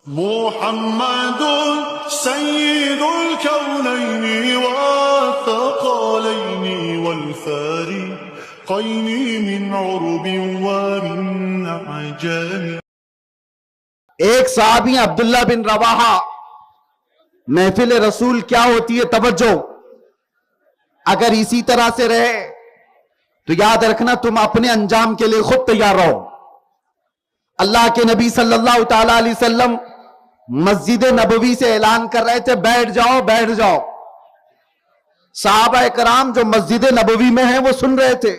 محمد سيد الكونين والثقلين والفارقين من عرب ومن عجم. ایک صحابی عبداللہ بن رواحہ، محفل رسول کیا ہوتی ہے توجہ، اگر اسی طرح سے رہے تو یاد رکھنا تم اپنے انجام کے لیے خود تیار رہو. اللہ کے نبی صلی اللہ تعالی علیہ وسلم مسجد نبوی سے اعلان کر رہے تھے بیٹھ جاؤ بیٹھ جاؤ. صحابہ کرام جو مسجد نبوی میں ہیں وہ سن رہے تھے.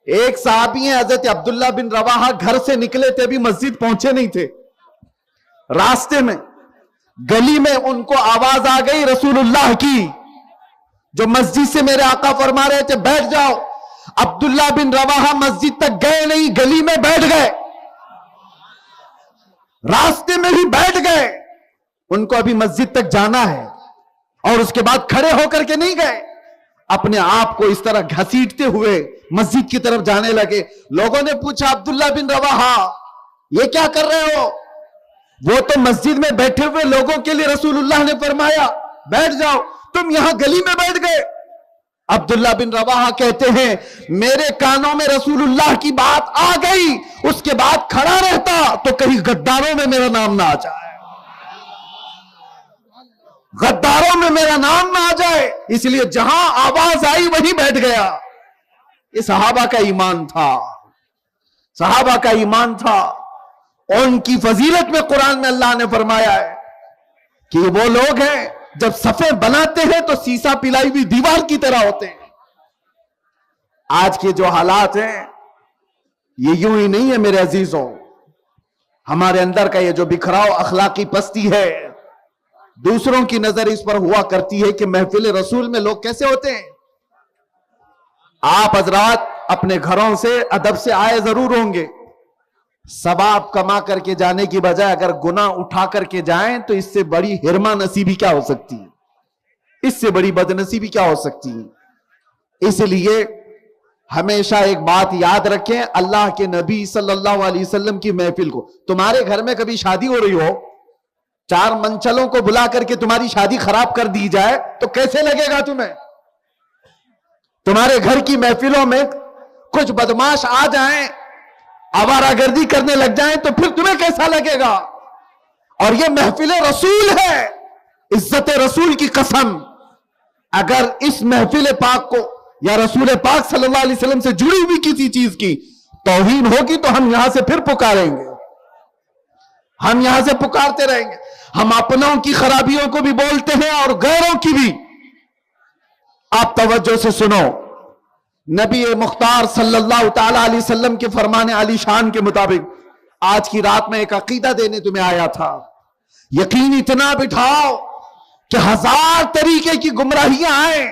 ایک صحابی ہیں حضرت عبداللہ بن رواحہ، گھر سے نکلے تھے، ابھی مسجد پہنچے نہیں تھے، راستے میں گلی میں ان کو آواز آ گئی رسول اللہ کی، جو مسجد سے میرے آقا فرما رہے تھے بیٹھ جاؤ. عبداللہ بن رواحہ مسجد تک گئے نہیں، گلی میں بیٹھ گئے، راستے میں ہی بیٹھ گئے. ان کو ابھی مسجد تک جانا ہے اور اس کے بعد کھڑے ہو کر کے نہیں گئے، اپنے آپ کو اس طرح گھسیٹتے ہوئے مسجد کی طرف جانے لگے. لوگوں نے پوچھا عبداللہ بن رواحہ یہ کیا کر رہے ہو؟ وہ تو مسجد میں بیٹھے ہوئے لوگوں کے لیے رسول اللہ نے فرمایا بیٹھ جاؤ، تم یہاں گلی میں بیٹھ گئے. عبداللہ بن رواحہ کہتے ہیں میرے کانوں میں رسول اللہ کی بات آ گئی، اس کے بعد کھڑا رہتا تو کہیں غداروں میں میرا نام نہ آ جائے، غداروں میں میرا نام نہ آ جائے، اس لیے جہاں آواز آئی وہیں بیٹھ گیا. یہ صحابہ کا ایمان تھا، صحابہ کا ایمان تھا. ان کی فضیلت میں قرآن میں اللہ نے فرمایا ہے کہ وہ لوگ ہیں جب صفیں بناتے ہیں تو سیسا پلائی ہوئی دیوار کی طرح ہوتے ہیں. آج کے جو حالات ہیں یہ یوں ہی نہیں ہے میرے عزیزوں. ہمارے اندر کا یہ جو بکھراؤ اخلاقی پستی ہے، دوسروں کی نظر اس پر ہوا کرتی ہے کہ محفل رسول میں لوگ کیسے ہوتے ہیں. آپ حضرات اپنے گھروں سے ادب سے آئے ضرور ہوں گے، ثواب کما کر کے جانے کی بجائے اگر گناہ اٹھا کر کے جائیں تو اس سے بڑی ہرما نصیبی کیا ہو سکتی ہے، اس سے بڑی بد نصیبی کیا ہو سکتی ہے. اس لیے ہمیشہ ایک بات یاد رکھیں، اللہ کے نبی صلی اللہ علیہ وسلم کی محفل کو، تمہارے گھر میں کبھی شادی ہو رہی ہو، چار منچلوں کو بلا کر کے تمہاری شادی خراب کر دی جائے تو کیسے لگے گا تمہیں؟ تمہارے گھر کی محفلوں میں کچھ بدماش آ جائیں، آوارہ گردی کرنے لگ جائیں تو پھر تمہیں کیسا لگے گا؟ اور یہ محفل رسول ہے، عزت رسول کی قسم، اگر اس محفل پاک کو یا رسول پاک صلی اللہ علیہ وسلم سے جڑی ہوئی کسی چیز کی توہین ہوگی تو ہم یہاں سے پھر پکاریں گے، ہم یہاں سے پکارتے رہیں گے. ہم اپنوں کی خرابیوں کو بھی بولتے ہیں اور غیروں کی بھی. آپ توجہ سے سنو، نبی مختار صلی اللہ تعالی علیہ وسلم کے فرمان علی شان کے مطابق آج کی رات میں ایک عقیدہ دینے تمہیں آیا تھا. یقین اتنا بٹھاؤ کہ 1000 طریقے کی گمراہیاں آئیں،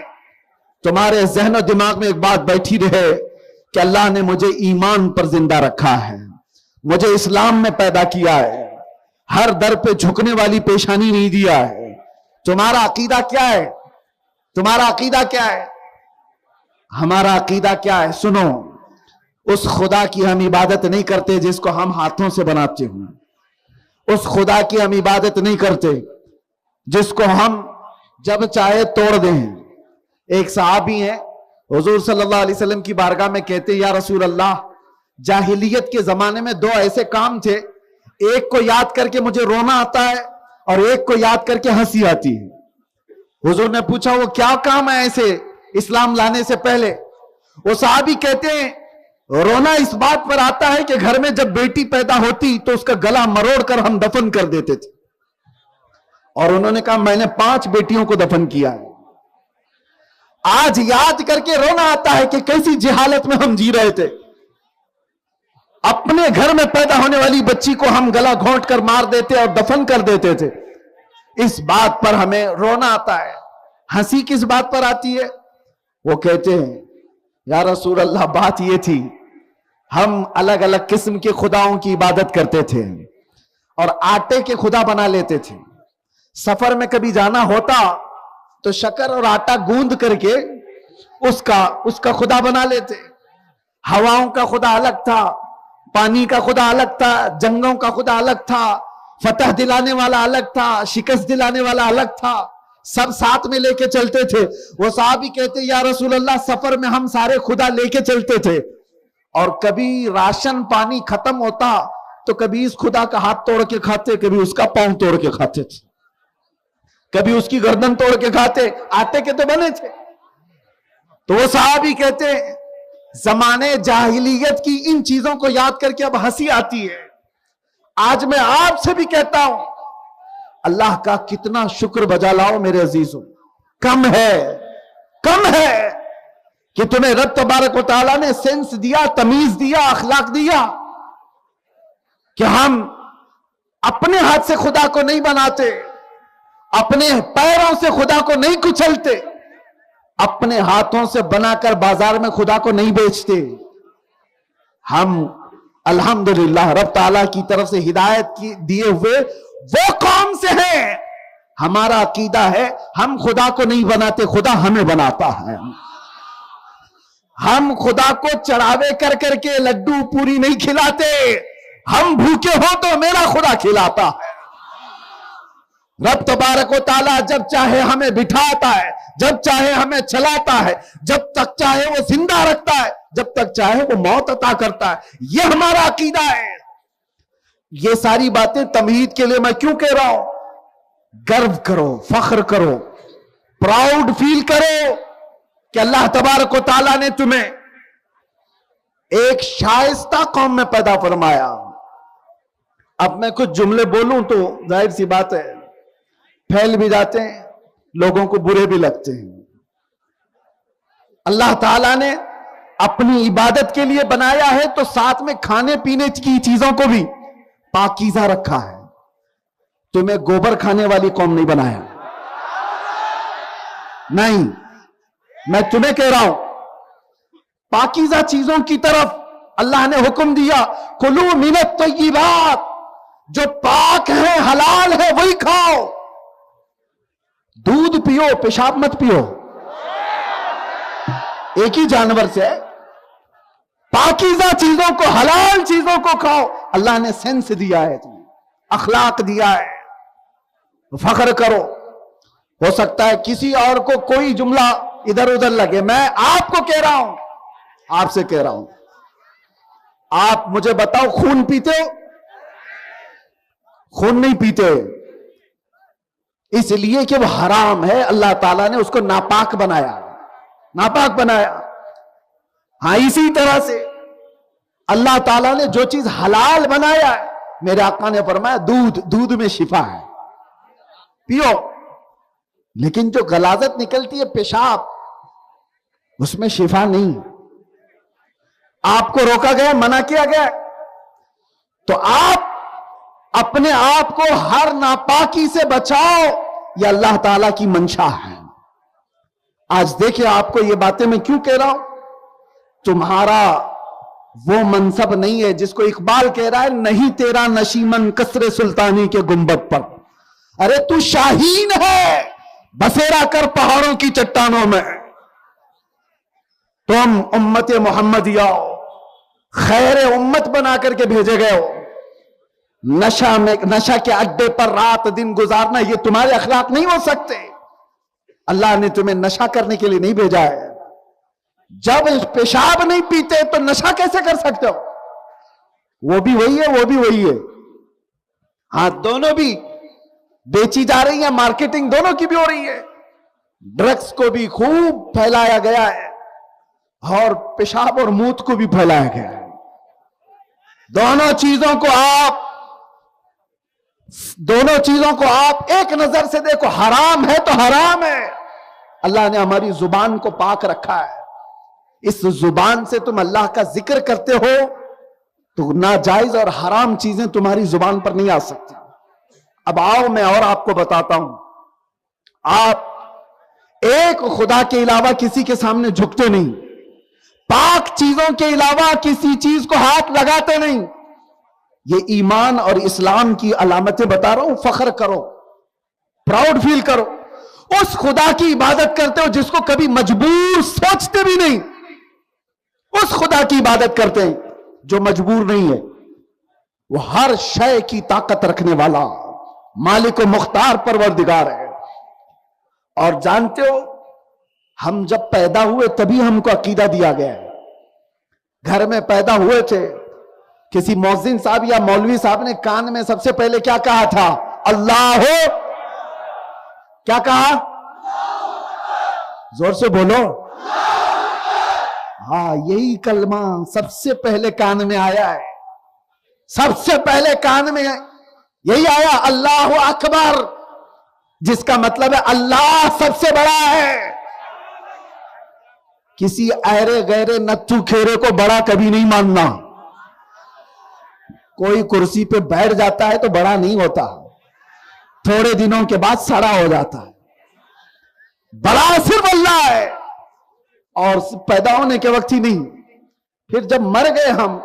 تمہارے ذہن و دماغ میں ایک بات بیٹھی رہے کہ اللہ نے مجھے ایمان پر زندہ رکھا ہے، مجھے اسلام میں پیدا کیا ہے، ہر در پہ جھکنے والی پیشانی نہیں دیا ہے. تمہارا عقیدہ کیا ہے؟ تمہارا عقیدہ کیا ہے؟ ہمارا عقیدہ کیا ہے؟ سنو، اس خدا کی ہم عبادت نہیں کرتے جس کو ہم ہاتھوں سے بناتے ہوں، اس خدا کی ہم عبادت نہیں کرتے جس کو ہم جب چاہے توڑ دیں. ایک صحابی ہیں حضور صلی اللہ علیہ وسلم کی بارگاہ میں کہتے یا رسول اللہ، جاہلیت کے زمانے میں 2 ایسے کام تھے، ایک کو یاد کر کے مجھے رونا آتا ہے اور ایک کو یاد کر کے ہنسی آتی ہے. حضور نے پوچھا وہ کیا کام ہے ایسے اسلام لانے سے پہلے؟ وہ صحابی کہتے ہیں رونا اس بات پر آتا ہے کہ گھر میں جب بیٹی پیدا ہوتی تو اس کا گلا مروڑ کر ہم دفن کر دیتے تھے، اور انہوں نے کہا میں نے 5 بیٹیوں کو دفن کیا ہے. آج یاد کر کے رونا آتا ہے کہ کیسی جہالت میں ہم جی رہے تھے، اپنے گھر میں پیدا ہونے والی بچی کو ہم گلا گھونٹ کر مار دیتے اور دفن کر دیتے تھے. اس بات پر ہمیں رونا آتا ہے. ہنسی کس بات پر آتی ہے؟ وہ کہتے ہیں یا رسول اللہ بات یہ تھی ہم الگ الگ قسم کے خداؤں کی عبادت کرتے تھے اور آٹے کے خدا بنا لیتے تھے. سفر میں کبھی جانا ہوتا تو شکر اور آٹا گوند کر کے اس کا خدا بنا لیتے. ہواؤں کا خدا الگ تھا، پانی کا خدا الگ تھا، جنگوں کا خدا الگ تھا، فتح دلانے والا الگ تھا، شکست دلانے والا الگ تھا، سب ساتھ میں لے کے چلتے تھے. وہ صحابی کہتے یا رسول اللہ سفر میں ہم سارے خدا لے کے چلتے تھے، اور کبھی راشن پانی ختم ہوتا تو کبھی اس خدا کا ہاتھ توڑ کے کھاتے، کبھی اس کا پاؤں توڑ کے کھاتے تھے، کبھی اس کی گردن توڑ کے کھاتے، آٹے کے تو بنے تھے. تو وہ صحابی کہتے زمانے جاہلیت کی ان چیزوں کو یاد کر کے اب ہنسی آتی ہے. آج میں آپ سے بھی کہتا ہوں اللہ کا کتنا شکر بجا لاؤ میرے عزیزوں. کم ہے کہ تمہیں رب تبارک و تعالیٰ نے سینس دیا، تمیز دیا، اخلاق دیا کہ ہم اپنے ہاتھ سے خدا کو نہیں بناتے، اپنے پیروں سے خدا کو نہیں کچلتے، اپنے ہاتھوں سے بنا کر بازار میں خدا کو نہیں بیچتے. ہم الحمدللہ رب تعالیٰ کی طرف سے ہدایت دیے ہوئے وہ قوم سے ہیں. ہمارا عقیدہ ہے ہم خدا کو نہیں بناتے، خدا ہمیں بناتا ہے. ہم خدا کو چڑھاوے کر کر کے لڈو پوری نہیں کھلاتے، ہم بھوکے ہو تو میرا خدا کھلاتا ہے. رب تبارک و تعالیٰ جب چاہے ہمیں بٹھاتا ہے، جب چاہے ہمیں چلاتا ہے، جب تک چاہے وہ زندہ رکھتا ہے، جب تک چاہے وہ موت عطا کرتا ہے. یہ ہمارا عقیدہ ہے. یہ ساری باتیں تمہید کے لیے میں کیوں کہہ رہا ہوں؟ گرو کرو، فخر کرو، پراؤڈ فیل کرو کہ اللہ تبارک و تعالیٰ نے تمہیں ایک شائستہ قوم میں پیدا فرمایا. اب میں کچھ جملے بولوں تو ظاہر سی بات ہے پھیل بھی جاتے ہیں، لوگوں کو برے بھی لگتے ہیں. اللہ تعالیٰ نے اپنی عبادت کے لیے بنایا ہے تو ساتھ میں کھانے پینے کی چیزوں کو بھی پاکیزہ رکھا ہے. تمہیں گوبر کھانے والی قوم نہیں بنایا. نہیں، میں تمہیں کہہ رہا ہوں پاکیزہ چیزوں کی طرف اللہ نے حکم دیا، کلو من الطیبات، جو پاک ہے حلال ہے وہی کھاؤ. دودھ پیو، پیشاب مت پیو، ایک ہی جانور سے. پاکیزہ چیزوں کو، حلال چیزوں کو کھاؤ. اللہ نے سینس دیا ہے تمہیں، اخلاق دیا ہے، فخر کرو. ہو سکتا ہے کسی اور کو کوئی جملہ ادھر ادھر لگے، میں آپ کو کہہ رہا ہوں، آپ سے کہہ رہا ہوں، آپ مجھے بتاؤ خون پیتے ہو؟ خون نہیں پیتے، اس لیے کہ وہ حرام ہے. اللہ تعالیٰ نے اس کو ناپاک بنایا، ناپاک بنایا. ہاں اسی طرح سے اللہ تعالیٰ نے جو چیز حلال بنایا ہے، میرے آقا نے فرمایا دودھ میں شفا ہے، پیو. لیکن جو غلاظت نکلتی ہے پیشاب، اس میں شفا نہیں. آپ کو روکا گیا، منع کیا گیا، تو آپ اپنے آپ کو ہر ناپاکی سے بچاؤ. یہ اللہ تعالیٰ کی منشا ہے. آج دیکھیں آپ کو یہ باتیں میں کیوں کہہ رہا ہوں. تمہارا وہ منصب نہیں ہے جس کو اقبال کہہ رہا ہے، نہیں تیرا نشیمن کسر سلطانی کے گنبد پر. ارے تو شاہین ہے، بسیرا کر پہاڑوں کی چٹانوں میں. تم امت محمدیہ خیر امت بنا کر کے بھیجے گئے ہو. نشہ کے اڈے پر رات دن گزارنا یہ تمہارے اخلاق نہیں ہو سکتے. اللہ نے تمہیں نشہ کرنے کے لیے نہیں بھیجا ہے. جب پیشاب نہیں پیتے تو نشہ کیسے کر سکتے ہو؟ وہ بھی وہی ہے، وہ بھی وہی ہے. ہاں دونوں بھی بیچی جا رہی ہیں، مارکیٹنگ دونوں کی بھی ہو رہی ہے. ڈرگس کو بھی خوب پھیلایا گیا ہے اور پیشاب اور موت کو بھی پھیلایا گیا ہے. دونوں چیزوں کو آپ ایک نظر سے دیکھو، حرام ہے تو حرام ہے. اللہ نے ہماری زبان کو پاک رکھا ہے. اس زبان سے تم اللہ کا ذکر کرتے ہو تو ناجائز اور حرام چیزیں تمہاری زبان پر نہیں آ سکتی. اب آؤ میں اور آپ کو بتاتا ہوں. آپ ایک خدا کے علاوہ کسی کے سامنے جھکتے نہیں، پاک چیزوں کے علاوہ کسی چیز کو ہاتھ لگاتے نہیں. یہ ایمان اور اسلام کی علامتیں بتا رہا ہوں. فخر کرو، پراؤڈ فیل کرو. اس خدا کی عبادت کرتے ہو جس کو کبھی مجبور سوچتے بھی نہیں. اس خدا کی عبادت کرتے ہیں جو مجبور نہیں ہے. وہ ہر شے کی طاقت رکھنے والا مالک و مختار پروردگار ہے. اور جانتے ہو ہم جب پیدا ہوئے تبھی ہم کو عقیدہ دیا گیا ہے. گھر میں پیدا ہوئے تھے, کسی مؤذن صاحب یا مولوی صاحب نے کان میں سب سے پہلے کیا کہا تھا؟ اللہ ہو. کیا کہا؟ زور سے بولو. ہاں, یہی کلمہ سب سے پہلے کان میں آیا ہے. سب سے پہلے کان میں یہی آیا, اللہ اکبر, جس کا مطلب ہے اللہ سب سے بڑا ہے. کسی ایرے غیرے نتھو کھیرے کو بڑا کبھی نہیں ماننا. کوئی کرسی پہ بیٹھ جاتا ہے تو بڑا نہیں ہوتا, تھوڑے دنوں کے بعد سڑا ہو جاتا ہے. بڑا صرف اللہ ہے, اور پیدا ہونے کے وقت ہی نہیں. پھر جب مر گئے ہم,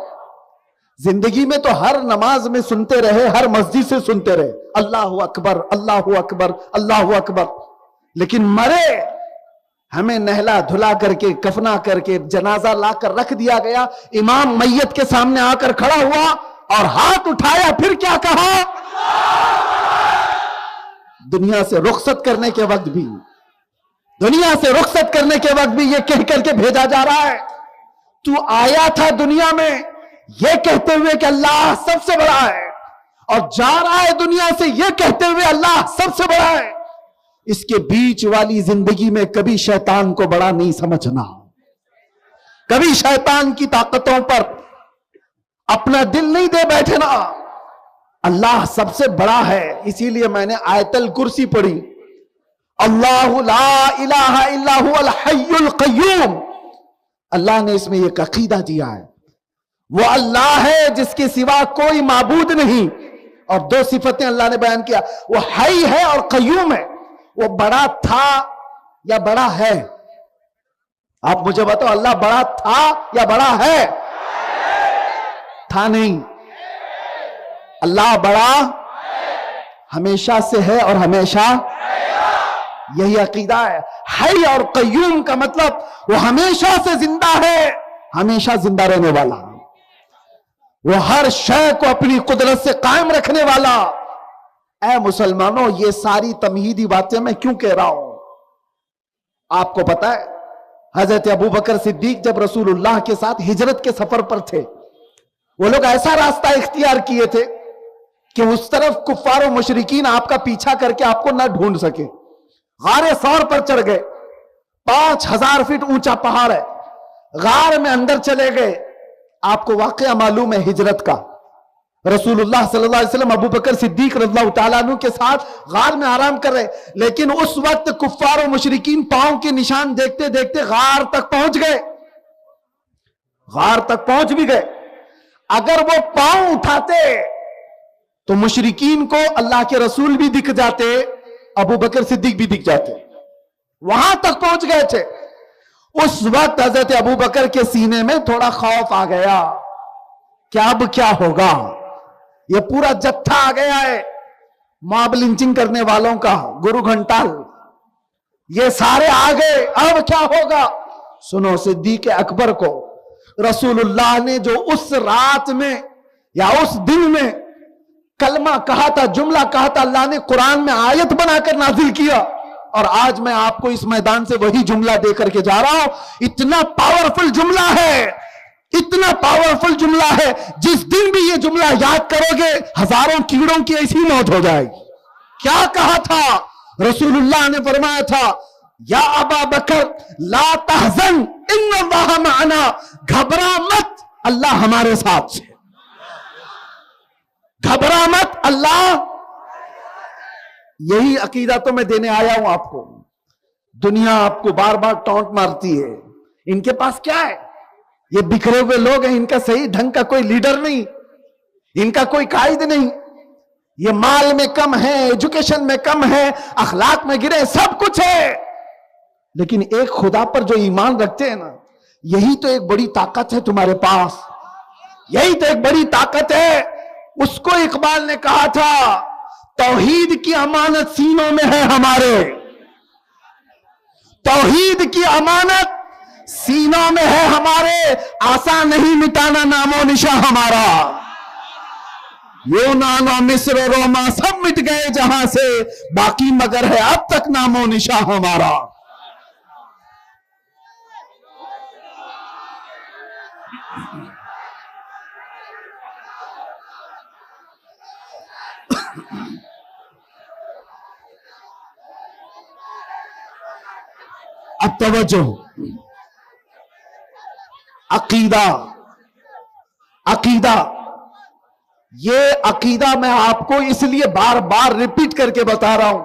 زندگی میں تو ہر نماز میں سنتے رہے, ہر مسجد سے سنتے رہے, اللہ اکبر اللہ اکبر اللہ اکبر. لیکن مرے, ہمیں نہلا دھلا کر کے, کفنا کر کے, جنازہ لا کر رکھ دیا گیا. امام میت کے سامنے آ کر کھڑا ہوا اور ہاتھ اٹھایا, پھر کیا کہا؟ دنیا سے رخصت کرنے کے وقت بھی, دنیا سے رخصت کرنے کے وقت بھی یہ کہہ کر کے بھیجا جا رہا ہے, تو آیا تھا دنیا میں یہ کہتے ہوئے کہ اللہ سب سے بڑا ہے, اور جا رہا ہے دنیا سے یہ کہتے ہوئے اللہ سب سے بڑا ہے. اس کے بیچ والی زندگی میں کبھی شیطان کو بڑا نہیں سمجھنا, کبھی شیطان کی طاقتوں پر اپنا دل نہیں دے بیٹھنا. اللہ سب سے بڑا ہے. اسی لیے میں نے آیت الکرسی پڑھی, اللہ لا الہ الا هو الحی القیوم. اللہ نے اس میں ایک عقیدہ دیا ہے, وہ اللہ ہے جس کے سوا کوئی معبود نہیں. اور دو صفتیں اللہ نے بیان کیا, وہ حی ہے اور قیوم ہے. وہ بڑا تھا یا بڑا ہے؟ آپ مجھے بتاؤ, اللہ بڑا تھا یا بڑا ہے؟ تھا نہیں, اللہ بڑا ہمیشہ سے ہے اور ہمیشہ, یہی عقیدہ ہے. حی اور قیوم کا مطلب وہ ہمیشہ سے زندہ ہے, ہمیشہ زندہ رہنے والا, وہ ہر شے کو اپنی قدرت سے قائم رکھنے والا. اے مسلمانوں, یہ ساری تمہیدی باتیں میں کیوں کہہ رہا ہوں؟ آپ کو پتا ہے حضرت ابوبکر صدیق جب رسول اللہ کے ساتھ ہجرت کے سفر پر تھے, وہ لوگ ایسا راستہ اختیار کیے تھے کہ اس طرف کفار و مشرکین آپ کا پیچھا کر کے آپ کو نہ ڈھونڈ سکے. غار ثور پر چڑھ گئے, 5000 فٹ اونچا پہاڑ ہے, غار میں اندر چلے گئے. آپ کو واقعہ معلوم ہے ہجرت کا, رسول اللہ صلی اللہ علیہ وسلم ابو بکر صدیق رضی اللہ تعالیٰ عنہ کے ساتھ غار میں آرام کر رہے, لیکن اس وقت کفار و مشرکین پاؤں کے نشان دیکھتے دیکھتے غار تک پہنچ گئے. غار تک پہنچ بھی گئے. اگر وہ پاؤں اٹھاتے تو مشرکین کو اللہ کے رسول بھی دکھ جاتے, ابو بکر صدیق بھی دکھ جاتے. وہاں تک پہنچ گئے تھے. اس وقت حضرت ابو بکر کے سینے میں تھوڑا خوف آ گیا, کیا اب کیا ہوگا؟ یہ پورا جتھا آ گیا ہے, ماب لنچنگ کرنے والوں کا, گرو گھنٹال, یہ سارے آ گئے, اب کیا ہوگا؟ سنو, صدیق اکبر کو رسول اللہ نے جو اس رات میں یا اس دن میں کلمہ کہا تھا, جملہ کہا تھا, اللہ نے قرآن میں آیت بنا کر نازل کیا, اور آج میں آپ کو اس میدان سے وہی جملہ دے کر کے جا رہا ہوں. اتنا پاورفل جملہ ہے, اتنا پاورفل جملہ ہے, جس دن بھی یہ جملہ یاد کرو گے ہزاروں کیڑوں کی ایسی موت ہو جائے گی. کیا کہا تھا؟ رسول اللہ نے فرمایا تھا, یا ابا بکر لا تحزن ان اللہ معنا, گھبرا مت, اللہ ہمارے ساتھ ہے. گھبرا مت, اللہ. یہی عقیدہ تو میں دینے آیا ہوں آپ کو. دنیا آپ کو بار بار ٹونٹ مارتی ہے, ان کے پاس کیا ہے؟ یہ بکھرے ہوئے لوگ ہیں, ان کا صحیح ڈھنگ کا کوئی لیڈر نہیں, ان کا کوئی قائد نہیں. یہ مال میں کم ہے, ایجوکیشن میں کم ہے, اخلاق میں گرے, سب کچھ ہے, لیکن ایک خدا پر جو ایمان رکھتے ہیں نا, یہی تو ایک بڑی طاقت ہے تمہارے پاس, یہی تو ایک بڑی طاقت ہے. اس کو اقبال نے کہا تھا, توحید کی امانت سینوں میں ہے ہمارے, توحید کی امانت سینوں میں ہے ہمارے, آسان نہیں مٹانا نام و نشاں ہمارا. یونان و مصر و روما سب مٹ گئے جہاں سے، باقی مگر ہے اب تک نام و نشاں ہمارا۔ اب توجہ، عقیدہ یہ عقیدہ میں آپ کو اس لیے بار بار ریپیٹ کر کے بتا رہا ہوں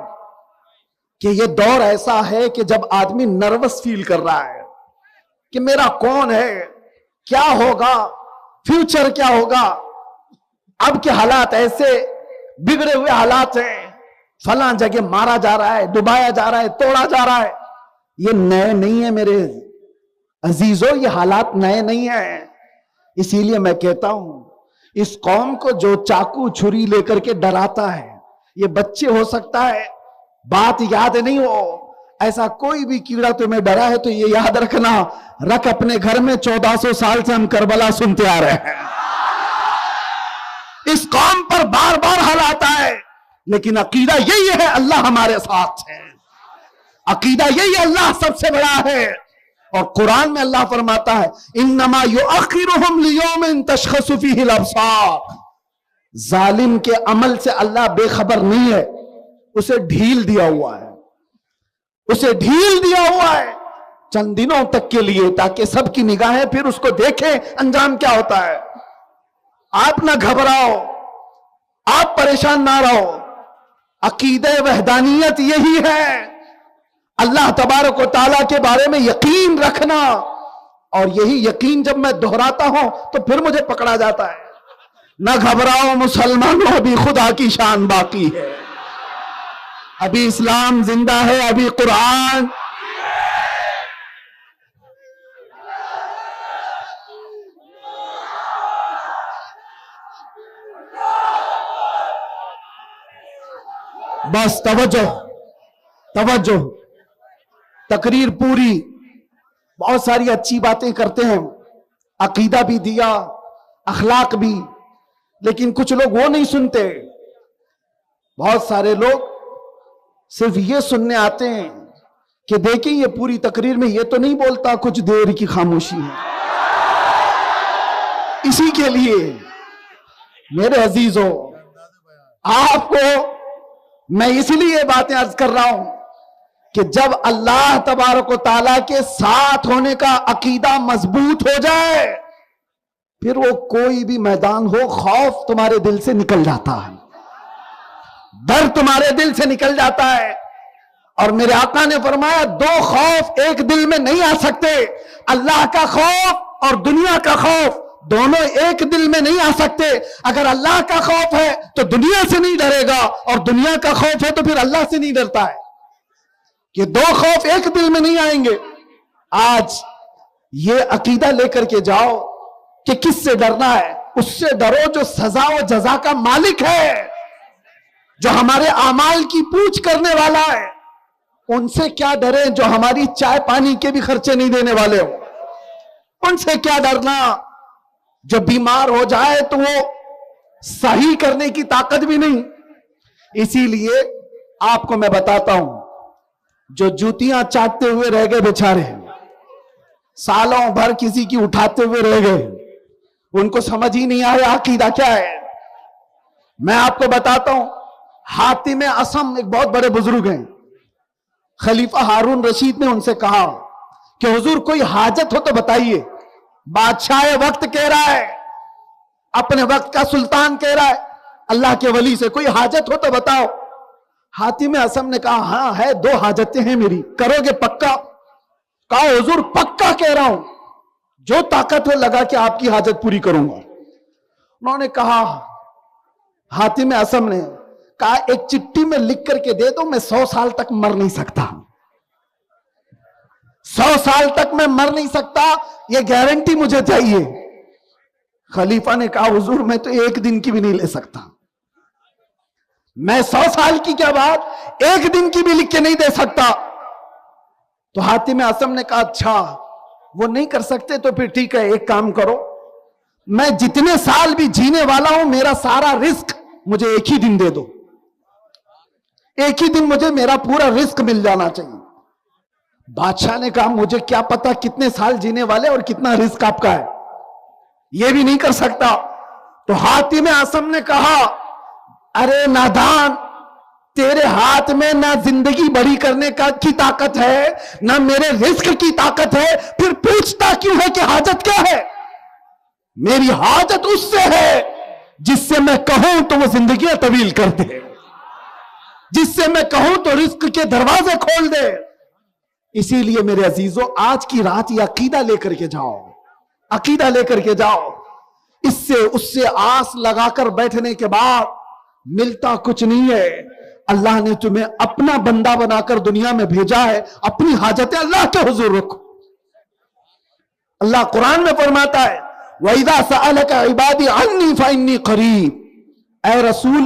کہ یہ دور ایسا ہے کہ جب آدمی نروس فیل کر رہا ہے کہ میرا کون ہے، کیا ہوگا، فیوچر کیا ہوگا، اب کے حالات ایسے بگڑے ہوئے حالات ہیں، فلاں جگہ مارا جا رہا ہے، ڈبایا جا رہا ہے، توڑا جا رہا ہے۔ یہ نئے نہیں ہے میرے عزیزو، یہ حالات نئے نہیں ہیں۔ اسی لیے میں کہتا ہوں اس قوم کو جو چاقو چھری لے کر کے ڈراتا ہے، یہ بچے ہو سکتا ہے بات یاد نہیں ہو، ایسا کوئی بھی کیڑا تمہیں ڈرا ہے تو یہ یاد رکھنا، رکھ اپنے گھر میں، 1400 سال سے ہم کربلا سنتے آ رہے ہیں۔ اس قوم پر بار بار حال آتا ہے، لیکن عقیدہ یہی ہے اللہ ہمارے ساتھ ہے، عقیدہ یہی اللہ سب سے بڑا ہے۔ اور قرآن میں اللہ فرماتا ہے انما یؤخرہم لیوم تشخص فیہ الابصار، ظالم کے عمل سے اللہ بے خبر نہیں ہے، اسے ڈھیل دیا ہوا ہے، اسے ڈھیل دیا ہوا ہے چند دنوں تک کے لیے، تاکہ سب کی نگاہیں پھر اس کو دیکھیں انجام کیا ہوتا ہے۔ آپ نہ گھبراؤ، آپ پریشان نہ رہو، عقیدہ وحدانیت یہی ہے، اللہ تبارک و تعالیٰ کے بارے میں یقین رکھنا، اور یہی یقین جب میں دہراتا ہوں تو پھر مجھے پکڑا جاتا ہے۔ نہ گھبراؤ مسلمانوں، ابھی خدا کی شان باقی ہے، ابھی اسلام زندہ ہے، ابھی قرآن۔ بس توجہ، تقریر پوری، بہت ساری اچھی باتیں کرتے ہیں، عقیدہ بھی دیا، اخلاق بھی، لیکن کچھ لوگ وہ نہیں سنتے۔ بہت سارے لوگ صرف یہ سننے آتے ہیں کہ دیکھیں یہ پوری تقریر میں یہ تو نہیں بولتا، کچھ دیر کی خاموشی ہے۔ اسی کے لیے میرے عزیزوں، آپ کو میں اس لیے باتیں عرض کر رہا ہوں کہ جب اللہ تبارک و تعالیٰ کے ساتھ ہونے کا عقیدہ مضبوط ہو جائے، پھر وہ کوئی بھی میدان ہو، خوف تمہارے دل سے نکل جاتا ہے، ڈر تمہارے دل سے نکل جاتا ہے۔ اور میرے آقا نے فرمایا دو خوف ایک دل میں نہیں آ سکتے، اللہ کا خوف اور دنیا کا خوف، دونوں ایک دل میں نہیں آ سکتے۔ اگر اللہ کا خوف ہے تو دنیا سے نہیں ڈرے گا، اور دنیا کا خوف ہے تو پھر اللہ سے نہیں ڈرتا ہے۔ یہ دو خوف ایک دل میں نہیں آئیں گے۔ آج یہ عقیدہ لے کر کے جاؤ کہ کس سے ڈرنا ہے، اس سے ڈرو جو سزا و جزا کا مالک ہے، جو ہمارے اعمال کی پوچھ کرنے والا ہے۔ ان سے کیا ڈریں جو ہماری چائے پانی کے بھی خرچے نہیں دینے والے ہو، ان سے کیا ڈرنا؟ جو بیمار ہو جائے تو وہ صحیح کرنے کی طاقت بھی نہیں۔ اسی لیے آپ کو میں بتاتا ہوں، جو جوتیاں چاٹتے ہوئے رہ گئے بیچارے، سالوں بھر کسی کی اٹھاتے ہوئے رہ گئے، ان کو سمجھ ہی نہیں آیا عقیدہ کیا ہے۔ میں آپ کو بتاتا ہوں، حاتم اصم ایک بہت بڑے بزرگ ہیں، خلیفہ ہارون رشید نے ان سے کہا کہ حضور کوئی حاجت ہو تو بتائیے۔ بادشاہ وقت کہہ رہا ہے، اپنے وقت کا سلطان کہہ رہا ہے، اللہ کے ولی سے کوئی حاجت ہو تو بتاؤ۔ حاتم اصم نے کہا ہاں ہے، دو حاجتیں ہیں میری، کرو گے پکا؟ کہا حضور پکا کہہ رہا ہوں، جو طاقت ہو لگا کہ آپ کی حاجت پوری کروں گا۔ انہوں نے کہا، حاتم اصم نے کہا ایک چٹھی میں لکھ کر کے دے دو، میں 100 سال تک مر نہیں سکتا، 100 سال تک میں مر نہیں سکتا، یہ گارنٹی مجھے چاہیے۔ خلیفہ نے کہا حضور میں تو ایک دن کی بھی نہیں لے سکتا، میں 100 سال کی کیا بات، ایک دن کی بھی لکھ کے نہیں دے سکتا۔ تو حاتم اصم نے کہا اچھا وہ نہیں کر سکتے تو پھر ٹھیک ہے، ایک کام کرو، میں جتنے سال بھی جینے والا ہوں میرا سارا رزق مجھے ایک ہی دن دے دو، ایک ہی دن مجھے میرا پورا رزق مل جانا چاہیے۔ بادشاہ نے کہا مجھے کیا پتا کتنے سال جینے والے اور کتنا رزق آپ کا ہے، یہ بھی نہیں کر سکتا۔ تو حاتم اصم نے کہا ارے نادان، تیرے ہاتھ میں نہ زندگی بڑی کرنے کی طاقت ہے نہ میرے رزق کی طاقت ہے، پھر پوچھتا کیوں ہے کہ حاجت کیا ہے؟ میری حاجت اس سے ہے جس سے میں کہوں تو وہ زندگیاں طویل کر دے، جس سے میں کہوں تو رزق کے دروازے کھول دے۔ اسی لیے میرے عزیزو آج کی رات یہ عقیدہ لے کر کے جاؤ، عقیدہ لے کر کے جاؤ۔ اس سے آس لگا کر بیٹھنے کے بعد ملتا کچھ نہیں ہے۔ اللہ نے تمہیں اپنا بندہ بنا کر دنیا میں بھیجا ہے، اپنی حاجتیں اللہ کے حضور رکھو۔ اللہ قرآن میں فرماتا ہے وَإِذَا سَأَلَكَ عِبَادِي عَنِّي فَإِنِّي قَرِيبٌ، اے رسول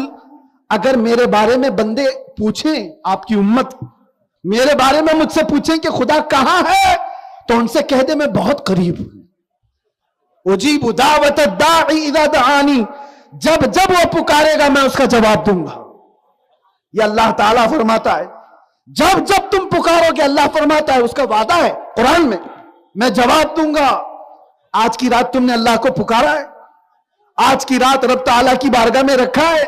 اگر میرے بارے میں بندے پوچھیں، آپ کی امت میرے بارے میں مجھ سے پوچھیں کہ خدا کہاں ہے، تو ان سے کہہ دے میں بہت قریب ہوں۔ اجیب دعوت الداعی اذا دعانی، جب جب وہ پکارے گا میں اس کا جواب دوں گا۔ یہ اللہ تعالیٰ فرماتا ہے جب جب تم پکارو گے، اللہ فرماتا ہے اس کا وعدہ ہے قرآن میں جواب دوں گا۔ آج کی رات تم نے اللہ کو پکارا ہے، آج کی رات رب تعالیٰ کی بارگاہ میں رکھا ہے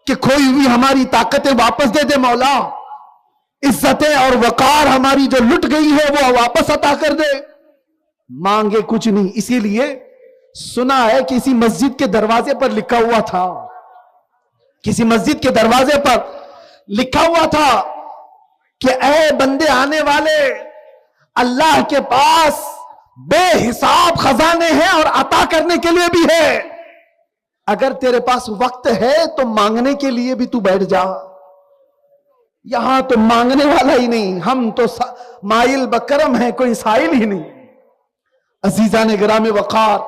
کہ کھوئی ہوئی ہماری طاقتیں واپس دے دے مولا، عزتیں اور وقار ہماری جو لٹ گئی ہے وہ واپس عطا کر دے۔ مانگے کچھ نہیں، اسی لیے سنا ہے کسی مسجد کے دروازے پر لکھا ہوا تھا، کسی مسجد کے دروازے پر لکھا ہوا تھا کہ اے بندے آنے والے، اللہ کے پاس بے حساب خزانے ہیں اور عطا کرنے کے لیے بھی ہے، اگر تیرے پاس وقت ہے تو مانگنے کے لیے بھی تو بیٹھ جا۔ یہاں تو مانگنے والا ہی نہیں، ہم تو مائل بکرم ہیں، کوئی سائل ہی نہیں۔ عزیزان گرام وقار،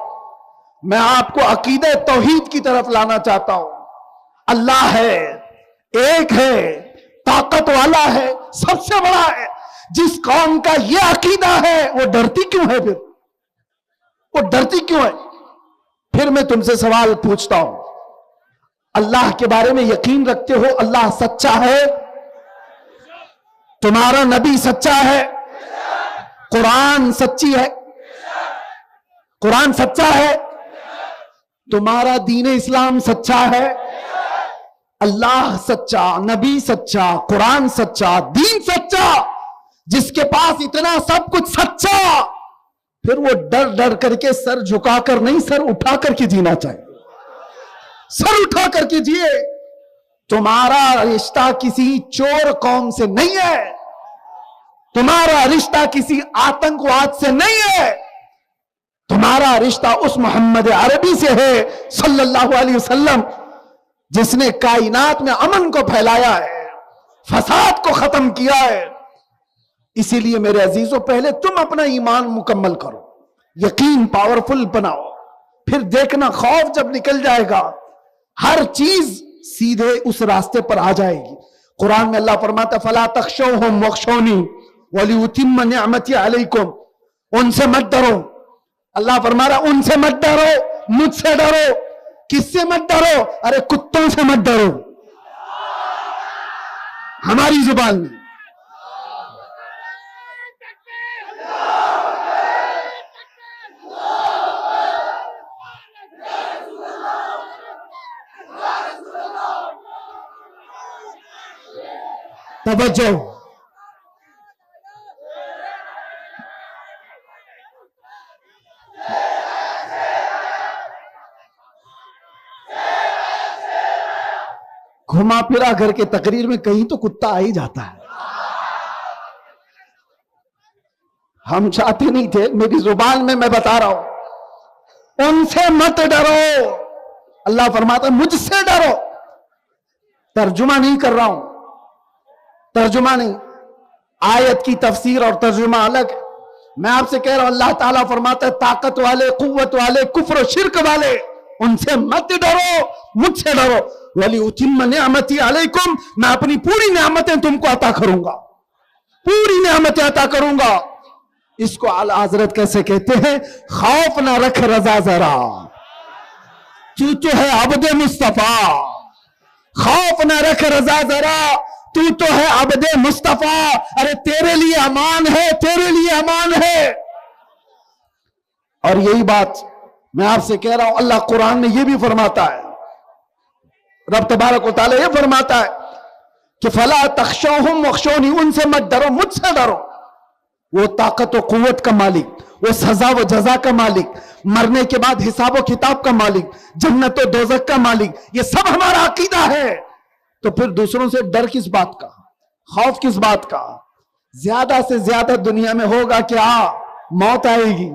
میں آپ کو عقیدہ توحید کی طرف لانا چاہتا ہوں۔ اللہ ہے، ایک ہے، طاقت والا ہے، سب سے بڑا ہے۔ جس قوم کا یہ عقیدہ ہے وہ ڈرتی کیوں ہے؟ پھر وہ ڈرتی کیوں ہے؟ پھر میں تم سے سوال پوچھتا ہوں، اللہ کے بارے میں یقین رکھتے ہو اللہ سچا ہے؟ تمہارا نبی سچا ہے؟ قرآن سچی ہے؟ قرآن سچا ہے؟ تمہارا دین اسلام سچا ہے؟ اللہ سچا، نبی سچا، قرآن سچا، دین سچا، جس کے پاس اتنا سب کچھ سچا، پھر وہ ڈر ڈر کر کے سر جھکا کر نہیں، سر اٹھا کر کے جینا چاہیے، سر اٹھا کر کے جیے۔ تمہارا رشتہ کسی چور قوم سے نہیں ہے، تمہارا رشتہ کسی آتنکواد سے نہیں ہے، تمہارا رشتہ اس محمد عربی سے ہے صلی اللہ علیہ وسلم، جس نے کائنات میں امن کو پھیلایا ہے، فساد کو ختم کیا ہے۔ اسی لیے میرے عزیزوں پہلے تم اپنا ایمان مکمل کرو، یقین پاورفل بناؤ، پھر دیکھنا خوف جب نکل جائے گا ہر چیز سیدھے اس راستے پر آ جائے گی۔ قرآن میں اللہ فرماتا فَلَا تَخْشَوْهُمْ وَخْشَوْنِي وَلِيُتِمَّ نِعْمَتِي عَلَيْكُمْ، ان سے مت ڈرو۔ اللہ فرما رہا ان سے مت ڈرو، مجھ سے ڈرو۔ کس سے مت ڈرو؟ ارے کتوں سے مت ڈرو، ہماری زبان میں۔ توجہ، گھما پھرا گھر کے تقریر میں کہیں تو کتا آ ہی جاتا ہے۔ ہم چاہتے نہیں تھے، میری زبان میں بتا رہا ہوں، ان سے مت ڈرو۔ اللہ فرماتا ہے مجھ سے ڈرو۔ ترجمہ نہیں کر رہا ہوں، ترجمہ نہیں، آیت کی تفسیر اور ترجمہ الگ ہے۔ میں آپ سے کہہ رہا ہوں اللہ تعالیٰ فرماتا ہے طاقت والے، قوت والے، کفر و شرک والے، ان سے مت ڈرو، مجھ سے ڈرو۔ وَلِيُتِمَّ نِعْمَتِي عَلَيْكُمْ، میں اپنی پوری نعمتیں تم کو عطا کروں گا، پوری نعمتیں عطا کروں گا۔ اس کو اعلیٰ حضرت کیسے کہتے ہیں؟ خوف نہ رکھ رضا ذرا، تو ہے عبد مصطفیٰ، خوف نہ رکھ رضا ذرا، تو ہے عبد مصطفیٰ، ارے تیرے لیے امان ہے، تیرے لیے امان ہے۔ اور یہی بات میں آپ سے کہہ رہا ہوں، اللہ قرآن میں یہ بھی فرماتا ہے، رب تبارک و تعالی یہ فرماتا ہے کہ فَلَا تَخْشَوْهُمْ وَخْشَوْنِي، ان سے مت ڈرو، مجھ سے ڈرو۔ وہ طاقت و قوت کا مالک، وہ سزا و جزا کا مالک، مرنے کے بعد حساب و کتاب کا مالک، جنت و دوزخ کا مالک، یہ سب ہمارا عقیدہ ہے۔ تو پھر دوسروں سے ڈر کس بات کا، خوف کس بات کا؟ زیادہ سے زیادہ دنیا میں ہوگا کیا؟ موت آئے گی،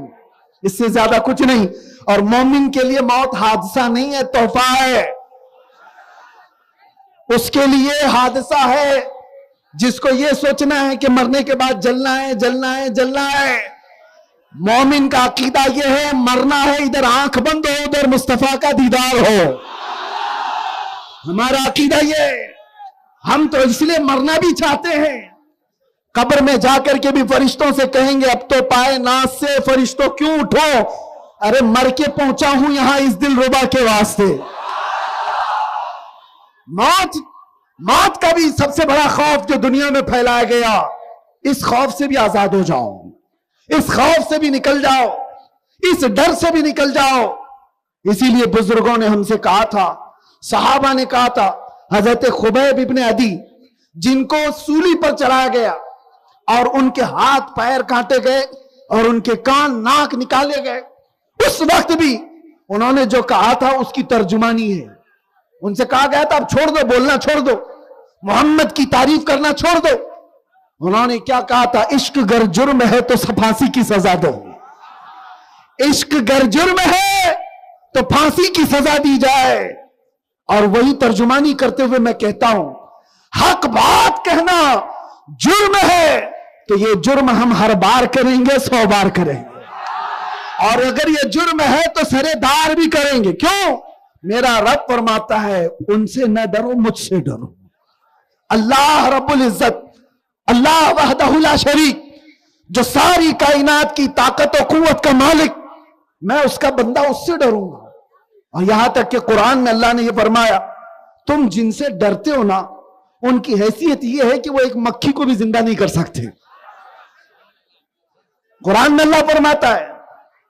اس سے زیادہ کچھ نہیں۔ اور مومن کے لیے موت حادثہ نہیں ہے، تحفہ ہے۔ اس کے لیے حادثہ ہے جس کو یہ سوچنا ہے کہ مرنے کے بعد جلنا ہے، جلنا ہے، جلنا ہے۔ مومن کا عقیدہ یہ ہے، مرنا ہے، ادھر آنکھ بند ہو، ادھر مصطفیٰ کا دیدار ہو۔ ہمارا عقیدہ یہ ہے، ہم تو اس لیے مرنا بھی چاہتے ہیں، قبر میں جا کر کے بھی فرشتوں سے کہیں گے اب تو پائے ناز سے فرشتوں کیوں اٹھو، ارے مر کے پہنچا ہوں یہاں اس دل ربا کے واسطے۔ موت کا بھی سب سے بڑا خوف جو دنیا میں پھیلایا گیا، اس خوف سے بھی آزاد ہو جاؤ، اس خوف سے بھی نکل جاؤ، اس ڈر سے بھی نکل جاؤ۔ اسی لیے بزرگوں نے ہم سے کہا تھا، صحابہ نے کہا تھا، حضرت خبیب ابن عدی جن کو سولی پر چڑھایا گیا اور ان کے ہاتھ پیر کاٹے گئے اور ان کے کان ناک نکالے گئے، اس وقت بھی انہوں نے جو کہا تھا اس کی ترجمانی ہے۔ ان سے کہا گیا تھا اب چھوڑ دو، بولنا چھوڑ دو، محمد کی تعریف کرنا چھوڑ دو۔ انہوں نے کیا کہا تھا؟ عشق گر جرم ہے تو پھانسی کی سزا دو، عشق گر جرم ہے تو پھانسی کی سزا دی جائے۔ اور وہی ترجمانی کرتے ہوئے میں کہتا ہوں، حق بات کہنا جرم ہے تو یہ جرم ہم ہر بار کریں گے، 100 بار کریں گے، اور اگر یہ جرم ہے تو سرے دار بھی کریں گے۔ کیوں؟ میرا رب فرماتا ہے ان سے نہ ڈرو، مجھ سے ڈرو۔ اللہ رب العزت، اللہ وحدہ لا شریک، جو ساری کائنات کی طاقت و قوت کا مالک، میں اس کا بندہ، اس سے ڈروں گا۔ اور یہاں تک کہ قرآن میں اللہ نے یہ فرمایا، تم جن سے ڈرتے ہو نا، ان کی حیثیت یہ ہے کہ وہ ایک مکھی کو بھی زندہ نہیں کر سکتے۔ قرآن میں اللہ فرماتا ہے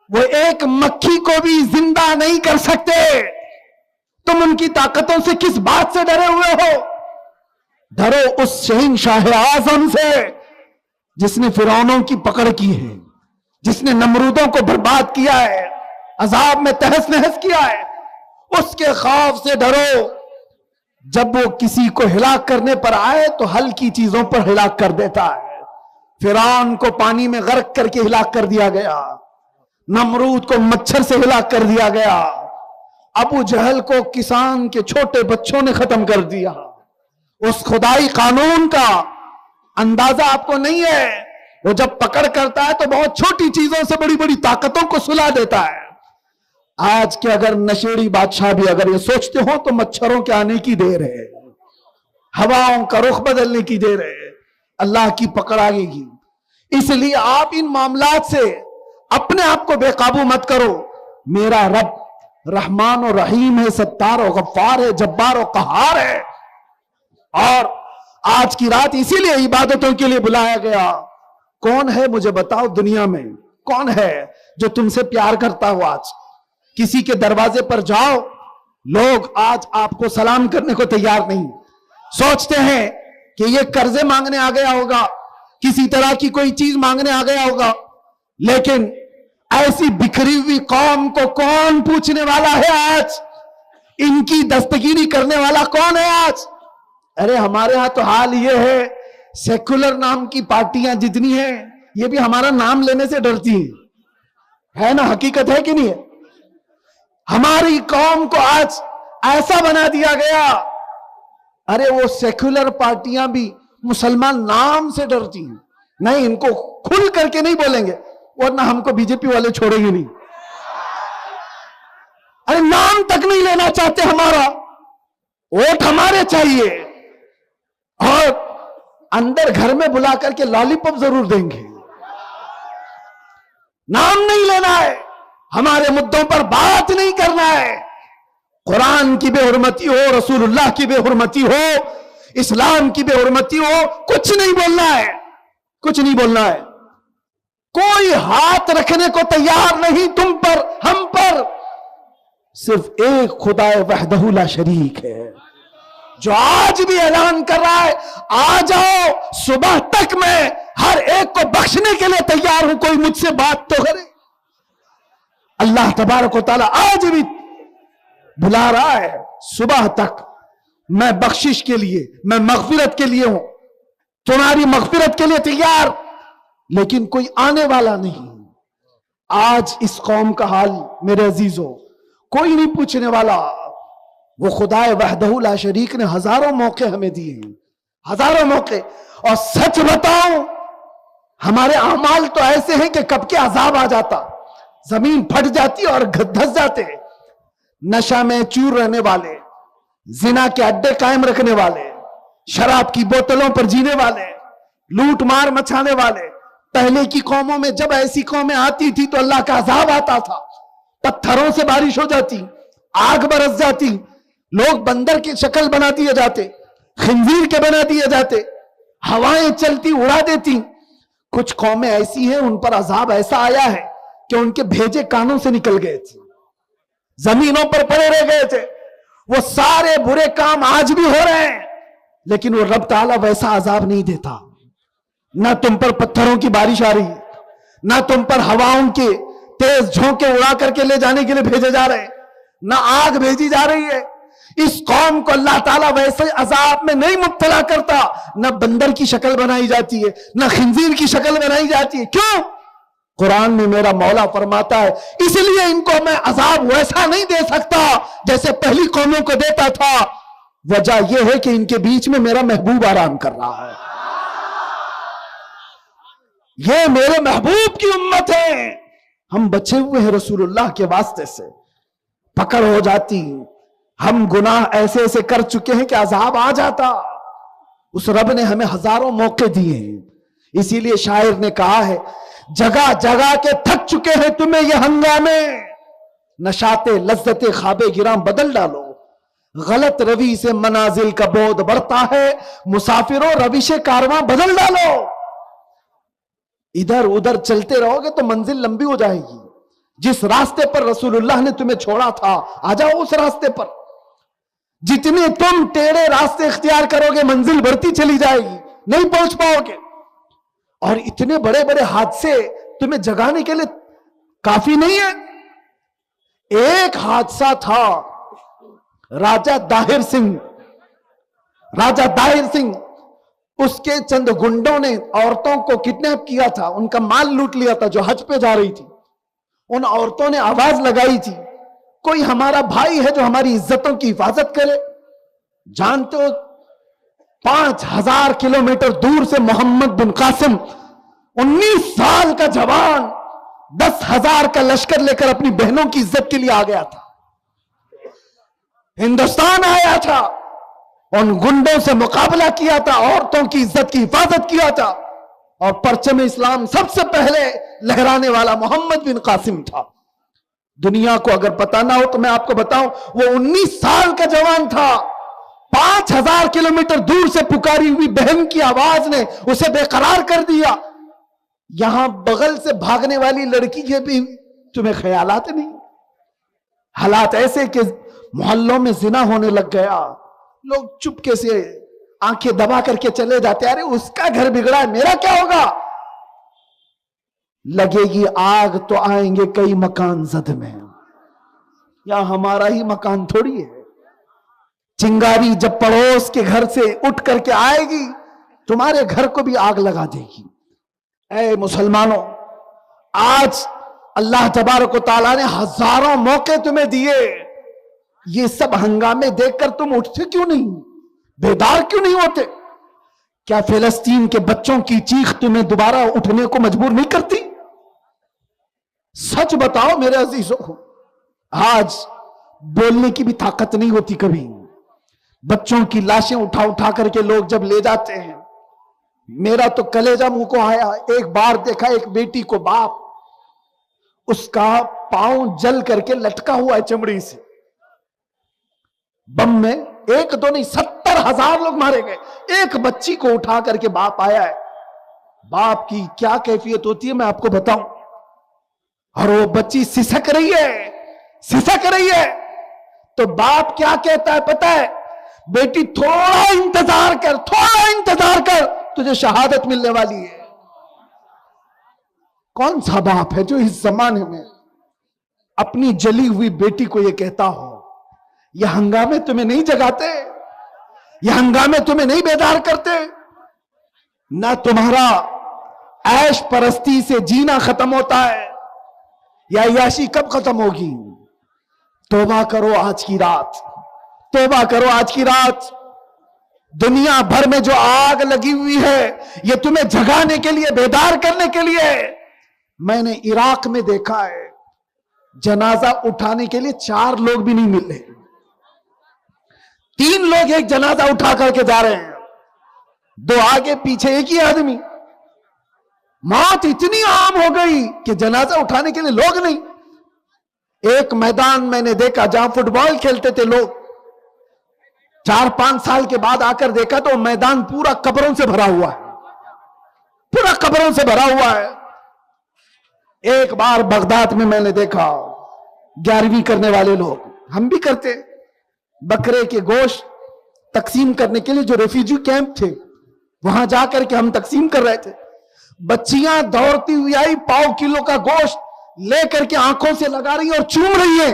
وہ ایک مکھی کو بھی زندہ نہیں کر سکتے۔ تم ان کی طاقتوں سے کس بات سے ڈرے ہوئے ہو؟ ڈرو اس شہنشاہ اعظم سے جس نے فرعونوں کی پکڑ کی ہے، جس نے نمرودوں کو برباد کیا ہے، عذاب میں تہس نہس کیا ہے۔ اس کے خوف سے ڈرو۔ جب وہ کسی کو ہلاک کرنے پر آئے تو ہلکی چیزوں پر ہلاک کر دیتا ہے۔ فرعون کو پانی میں غرق کر کے ہلاک کر دیا گیا، نمرود کو مچھر سے ہلاک کر دیا گیا، ابو جہل کو کسان کے چھوٹے بچوں نے ختم کر دیا۔ اس خدائی قانون کا اندازہ آپ کو نہیں ہے۔ وہ جب پکڑ کرتا ہے تو بہت چھوٹی چیزوں سے بڑی بڑی طاقتوں کو سلا دیتا ہے۔ آج کے اگر نشیڑی بادشاہ بھی اگر یہ سوچتے ہو تو مچھروں کے آنے کی دیر ہے، ہواؤں کا رخ بدلنے کی دیر ہے، اللہ کی پکڑ آئے گی۔ اس لیے آپ ان معاملات سے اپنے آپ کو بے قابو مت کرو۔ میرا رب رحمان و رحیم ہے، ستار و غفار ہے، جبار و قہار ہے۔ اور آج کی رات اسی لیے عبادتوں کے لیے بلایا گیا۔ کون ہے مجھے بتاؤ دنیا میں، کون ہے جو تم سے پیار کرتا ہو؟ آج کسی کے دروازے پر جاؤ، لوگ آج آپ کو سلام کرنے کو تیار نہیں، سوچتے ہیں کہ یہ قرضے مانگنے آ گیا ہوگا، کسی طرح کی کوئی چیز مانگنے آ گیا ہوگا۔ لیکن ایسی بکھری ہوئی قوم کو کون پوچھنے والا ہے آج؟ ان کی دستگیری کرنے والا کون ہے آج؟ ارے ہمارے ہاں تو حال یہ ہے، سیکولر نام کی پارٹیاں جتنی ہیں یہ بھی ہمارا نام لینے سے ڈرتی ہیں، ہے نا؟ حقیقت ہے کہ نہیں ہے؟ ہماری قوم کو آج ایسا بنا دیا گیا، ارے وہ سیکولر پارٹیاں بھی مسلمان نام سے ڈرتی ہیں۔ نہیں، ان کو کھل کر کے نہیں بولیں گے ورنہ ہم کو بی جے پی والے چھوڑیں گے نہیں۔ ارے نام تک نہیں لینا چاہتے، ہمارا ووٹ ہمارے چاہیے، اور اندر گھر میں بلا کر کے لالی پاپ ضرور دیں گے۔ نام نہیں لینا ہے، ہمارے مدوں پر بات نہیں کرنا ہے، قرآن کی بے حرمتی ہو، رسول اللہ کی بے حرمتی ہو، اسلام کی بے حرمتی ہو، کچھ نہیں بولنا ہے، کچھ نہیں بولنا ہے. کوئی ہاتھ رکھنے کو تیار نہیں تم پر، ہم پر. صرف ایک خدا وحدہ لا شریک ہے جو آج بھی اعلان کر رہا ہے آ جاؤ صبح تک میں ہر ایک کو بخشنے کے لیے تیار ہوں، کوئی مجھ سے بات تو کرے. اللہ تبارک و تعالی آج بھی بلا رہا ہے صبح تک میں بخشش کے لیے، میں مغفرت کے لیے ہوں، تمہاری مغفرت کے لیے تیار. لیکن کوئی آنے والا نہیں. آج اس قوم کا حال میرے عزیزوں کوئی نہیں پوچھنے والا. وہ خدا وحدہ لا شریک نے ہزاروں موقع ہمیں دیے ہیں، ہزاروں موقع. اور سچ بتاؤں ہمارے اعمال تو ایسے ہیں کہ کب کے عذاب آ جاتا، زمین پھٹ جاتی اور دھس جاتے. نشہ میں چور رہنے والے، زنا کے اڈے قائم رکھنے والے، شراب کی بوتلوں پر جینے والے، لوٹ مار مچانے والے. پہلے کی قوموں میں جب ایسی قومیں آتی تھی تو اللہ کا عذاب آتا تھا، پتھروں سے بارش ہو جاتی، آگ برس جاتی، لوگ بندر کی شکل بنا دیے جاتے، خنزیر کے بنا دیے جاتے، ہوائیں چلتی اڑا دیتی. کچھ قومیں ایسی ہیں ان پر عذاب ایسا آیا ہے کہ ان کے بھیجے کانوں سے نکل گئے تھے، زمینوں پر پڑے رہ گئے تھے. وہ سارے برے کام آج بھی ہو رہے ہیں لیکن وہ رب تعالیٰ ویسا عذاب نہیں دیتا. نہ تم پر پتھروں کی بارش آ رہی ہے، نہ تم پر ہواؤں کے تیز جھونکے اڑا کر کے لے جانے کے لیے بھیجے جا رہے ہیں، نہ آگ بھیجی جا رہی ہے. اس قوم کو اللہ تعالیٰ ویسے عذاب میں نہیں مبتلا کرتا. نہ بندر کی شکل بنائی جاتی ہے، نہ خنزیر کی شکل بنائی جاتی ہے. کیوں؟ قرآن میں میرا مولا فرماتا ہے اس لیے ان کو میں عذاب ویسا نہیں دے سکتا جیسے پہلی قوموں کو دیتا تھا. وجہ یہ ہے کہ ان کے بیچ میں میرا محبوب آرام کر رہا ہے. یہ میرے محبوب کی امت ہے. ہم بچے ہوئے ہیں رسول اللہ کے واسطے سے. پکڑ ہو جاتی، ہم گناہ ایسے ایسے کر چکے ہیں کہ عذاب آ جاتا. اس رب نے ہمیں ہزاروں موقع دیے ہیں. اسی لیے شاعر نے کہا ہے جگہ جگہ کے تھک چکے ہیں تمہیں یہ ہنگامے، نشاط لذت خواب گراں بدل ڈالو. غلط روی سے منازل کا بودھ بڑھتا ہے، مسافروں روش کارواں بدل ڈالو. ادھر ادھر چلتے رہو گے تو منزل لمبی ہو جائے گی. جس راستے پر رسول اللہ نے تمہیں چھوڑا تھا آ جاؤ اس راستے پر. جتنے تم ٹیڑے راستے اختیار کرو گے منزل بڑھتی چلی جائے گی، نہیں پہنچ پاؤ گے. اور اتنے بڑے بڑے حادثے تمہیں جگانے کے لیے کافی نہیں ہے. ایک حادثہ تھا راجہ داہر سنگھ، اس کے چند گنڈوں نے عورتوں کو کڈنیپ کیا تھا، ان کا مال لوٹ لیا تھا جو حج پہ جا رہی تھی. ان عورتوں نے آواز لگائی تھی کوئی ہمارا بھائی ہے جو ہماری عزتوں کی حفاظت کرے. جانتے ہو 5000 کلومیٹر دور سے محمد بن قاسم 19 سال کا جوان 10,000 کا لشکر لے کر اپنی بہنوں کی عزت کے لیے آ گیا تھا، ہندوستان آیا تھا، ان گنڈوں سے مقابلہ کیا تھا، عورتوں کی عزت کی حفاظت کیا تھا. اور پرچم اسلام سب سے پہلے لہرانے والا محمد بن قاسم تھا. دنیا کو اگر پتا نہ ہو تو میں آپ کو بتاؤں وہ 19 سال کا جوان تھا. 5000 کلومیٹر دور سے پکاری ہوئی بہن کی آواز نے اسے بے قرار کر دیا. یہاں بغل سے بھاگنے والی لڑکی کے بھی تمہیں خیالات نہیں. حالات ایسے کہ محلوں میں زنا ہونے لگ گیا، لوگ چپکے سے آنکھیں دبا کر کے چلے جاتے، ارے اس کا گھر بگڑا ہے میرا کیا ہوگا. لگے گی آگ تو آئیں گے کئی مکان زد میں، یا ہمارا ہی مکان تھوڑی ہے. چنگاری جب پڑوس کے گھر سے اٹھ کر کے آئے گی تمہارے گھر کو بھی آگ لگا دے گی. اے مسلمانوں، آج اللہ تبارک و تعالیٰ نے ہزاروں موقع تمہیں دیے، یہ سب ہنگامے دیکھ کر تم اٹھتے کیوں نہیں، بیدار کیوں نہیں ہوتے؟ کیا فلسطین کے بچوں کی چیخ تمہیں دوبارہ اٹھنے کو مجبور نہیں کرتی؟ سچ بتاؤ میرے عزیزوں، آج بولنے کی بھی طاقت نہیں ہوتی. کبھی بچوں کی لاشیں اٹھا اٹھا کر کے لوگ جب لے جاتے ہیں، میرا تو کلیجہ منہ کو آیا. ایک بار دیکھا ایک بیٹی کو باپ اس کا پاؤں جل کر کے لٹکا ہوا ہے چمڑی سے، بم میں ایک دو نہیں 70,000 لوگ مارے گئے. ایک بچی کو اٹھا کر کے باپ آیا ہے. باپ کی کیا کیفیت ہوتی ہے میں آپ کو بتاؤں. اور وہ بچی سسک رہی ہے. تو باپ کیا کہتا ہے پتہ ہے؟ بیٹی تھوڑا انتظار کر تجھے شہادت ملنے والی ہے. کون سا باپ ہے جو اس زمانے میں اپنی جلی ہوئی بیٹی کو یہ کہتا ہو؟ یہ ہنگامے تمہیں نہیں جگاتے؟ یہ ہنگامے تمہیں نہیں بیدار کرتے؟ نہ تمہارا عیش پرستی سے جینا ختم ہوتا ہے؟ یا عیاشی کب ختم ہوگی؟ توبہ کرو آج کی رات. دنیا بھر میں جو آگ لگی ہوئی ہے یہ تمہیں جگانے کے لیے، بیدار کرنے کے لیے. میں نے عراق میں دیکھا ہے جنازہ اٹھانے کے لیے 4 لوگ بھی نہیں مل رہے. 3 لوگ ایک جنازہ اٹھا کر کے جا رہے ہیں، 2 آگے پیچھے ایک ہی آدمی. موت اتنی عام ہو گئی کہ جنازہ اٹھانے کے لیے لوگ نہیں. ایک میدان میں نے دیکھا جہاں فٹ بال کھیلتے تھے لوگ، 4-5 سال کے بعد آ کر دیکھا تو میدان پورا قبروں سے بھرا ہوا ہے. ایک بار بغداد میں نے دیکھا 11ویں کرنے والے لوگ، ہم بھی کرتے، بکرے کے گوشت تقسیم کرنے کے لیے جو ریفیوجی کیمپ تھے وہاں جا کر کے ہم تقسیم کر رہے تھے. بچیاں دوڑتی ہوئی آئی، 1.5 کلو کا گوشت لے کر کے آنکھوں سے لگا رہی ہیں اور چوم رہی ہیں،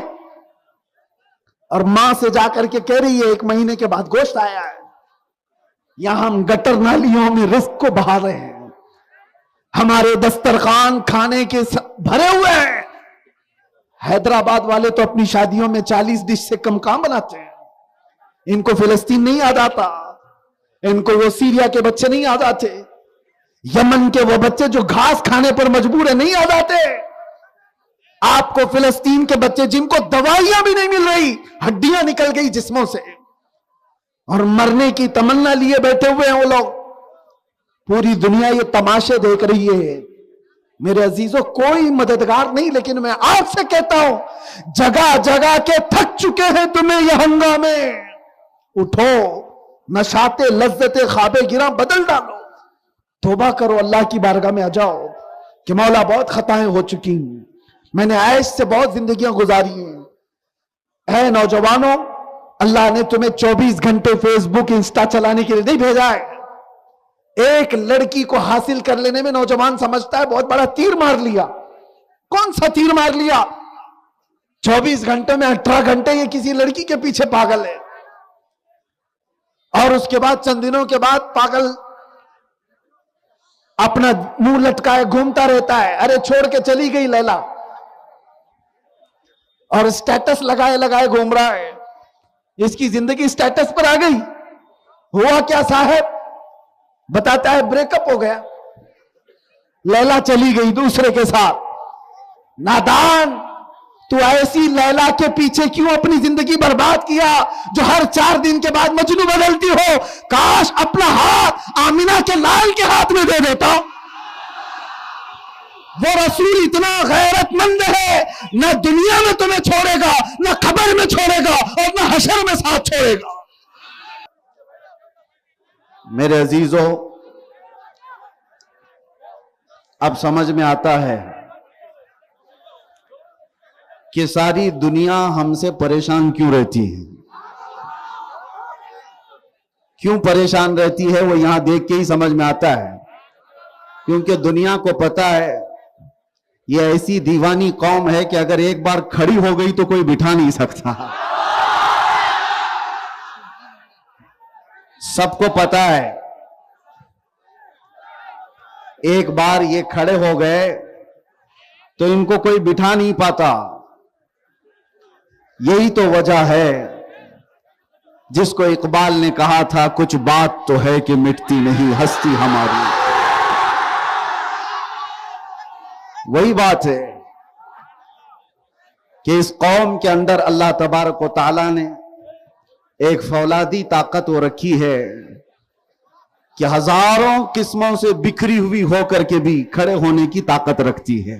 اور ماں سے جا کر کے کہہ رہی ہے 1 مہینے کے بعد گوشت آیا ہے. یہاں ہم گٹر نالیوں میں رزق کو بہا رہے ہیں، ہمارے دسترخوان کھانے کے بھرے ہوئے ہیں. حیدرآباد والے تو اپنی شادیوں میں 40 ڈش سے کم کام بناتے ہیں. ان کو فلسطین نہیں یاد آتا، ان کو وہ سیریا کے بچے نہیں یاد آتے، یمن کے وہ بچے جو گھاس کھانے پر مجبور ہیں نہیں یاد آتے. آپ کو فلسطین کے بچے جن کو دوائیاں بھی نہیں مل رہی، ہڈیاں نکل گئی جسموں سے اور مرنے کی تمنا لیے بیٹھے ہوئے ہیں وہ لوگ. پوری دنیا یہ تماشے دیکھ رہی ہے. میرے عزیزوں کوئی مددگار نہیں، لیکن میں آپ سے کہتا ہوں جگہ جگہ کے تھک چکے ہیں تمہیں یہ ہنگامے. اٹھو، نشاط لذت خواب گراں بدل ڈالو، توبہ کرو، اللہ کی بارگاہ میں آ جاؤ کہ مولا بہت خطائیں ہو چکی ہیں، میں نے عیش سے بہت زندگیاں گزاری ہیں. اے نوجوانوں، اللہ نے تمہیں 24 گھنٹے فیس بک انسٹا چلانے کے لیے نہیں بھیجا ہے. ایک لڑکی کو حاصل کر لینے میں نوجوان سمجھتا ہے بہت بڑا تیر مار لیا. کون سا تیر مار لیا؟ 24 گھنٹے میں 18 گھنٹے یہ کسی لڑکی کے پیچھے پاگل ہے، اور اس کے بعد چند دنوں کے بعد پاگل اپنا منہ لٹکائے گھومتا رہتا ہے. ارے چھوڑ کے چلی گئی لیلا، اور سٹیٹس لگائے گھوم رہا ہے. اس کی زندگی سٹیٹس پر آ گئی. ہوا کیا صاحب؟ بتاتا ہے بریک اپ ہو گیا، لیلا چلی گئی دوسرے کے ساتھ. نادان، تو ایسی لیلا کے پیچھے کیوں اپنی زندگی برباد کیا جو ہر 4 دن کے بعد مجنو بدلتی ہو؟ کاش اپنا ہاتھ آمینہ کے لال کے ہاتھ میں دے دیتا. وہ رسول اتنا غیرت مند ہے، نہ دنیا میں تمہیں چھوڑے گا، نہ قبر میں چھوڑے گا، اور نہ حشر میں ساتھ چھوڑے گا. میرے عزیزوں، اب سمجھ میں آتا ہے کہ ساری دنیا ہم سے پریشان کیوں رہتی ہے. کیوں پریشان رہتی ہے وہ یہاں دیکھ کے ہی سمجھ میں آتا ہے. کیونکہ دنیا کو پتا ہے یہ ایسی دیوانی قوم ہے کہ اگر ایک بار کھڑی ہو گئی تو کوئی بٹھا نہیں سکتا. سب کو پتا ہے ایک بار یہ کھڑے ہو گئے تو ان کو کوئی بٹھا نہیں پاتا. یہی تو وجہ ہے جس کو اقبال نے کہا تھا کچھ بات تو ہے کہ مٹتی نہیں ہستی ہماری. وہی بات ہے کہ اس قوم کے اندر اللہ تبارک و تعالی نے ایک فولادی طاقت وہ رکھی ہے کہ ہزاروں قسموں سے بکھری ہوئی ہو کر کے بھی کھڑے ہونے کی طاقت رکھتی ہے.